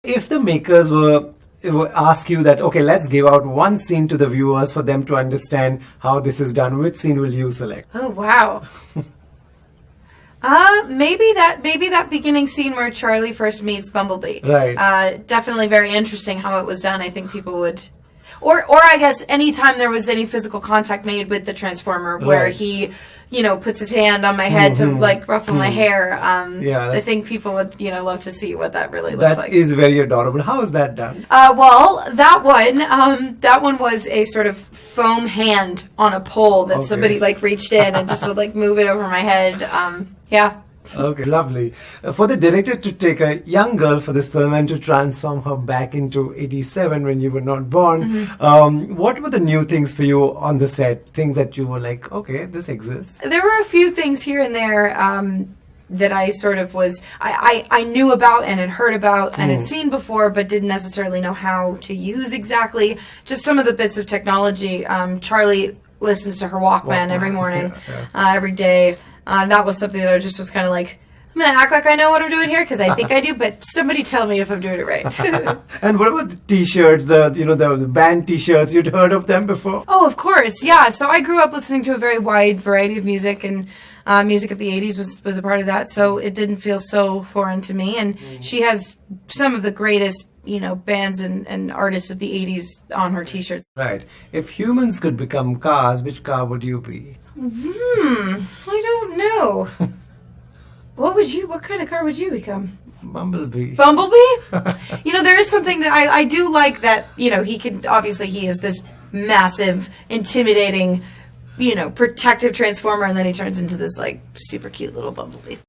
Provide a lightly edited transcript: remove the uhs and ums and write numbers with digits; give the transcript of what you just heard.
If the makers were ask you that, okay, let's give out one scene to the viewers for them to understand how this is done, which scene will you select? Oh, wow. Maybe that beginning scene where Charlie first meets Bumblebee. Right. Definitely very interesting how it was done. I think people would, or I guess anytime there was any physical contact made with the Transformer, where Right. he, puts his hand on my head to like ruffle my hair. Yeah, I think people would, love to see what that really looks like. That is very adorable. How is that done? Well, that one was a sort of foam hand on a pole that somebody like reached in and just would like move it over my head. Yeah. Okay, lovely. For the director to take a young girl for this film and to transform her back into 87 when you were not born, what were the new things for you on the set? Things that you were like, okay, this exists. There were a few things here and there that I sort of was, I knew about and had heard about and had seen before, but didn't necessarily know how to use exactly. Just some of the bits of technology. Charlie listens to her Walkman every morning, every day. That was something that I just was kind of like, I'm going to act like I know what I'm doing here because I think I do, but somebody tell me if I'm doing it right. And what about the t-shirts, the band t-shirts? You'd heard of them before? Oh, of course. Yeah. So I grew up listening to a very wide variety of music, and music of the 80s was a part of that. So it didn't feel so foreign to me. And she has some of the greatest, bands and artists of the 80s on her t-shirts. Right. If humans could become cars, which car would you be? I don't know. What kind of car would you become? Bumblebee. Bumblebee? There is something that I do like that, he is this massive, intimidating, protective transformer, and then he turns into this, like, super cute little Bumblebee.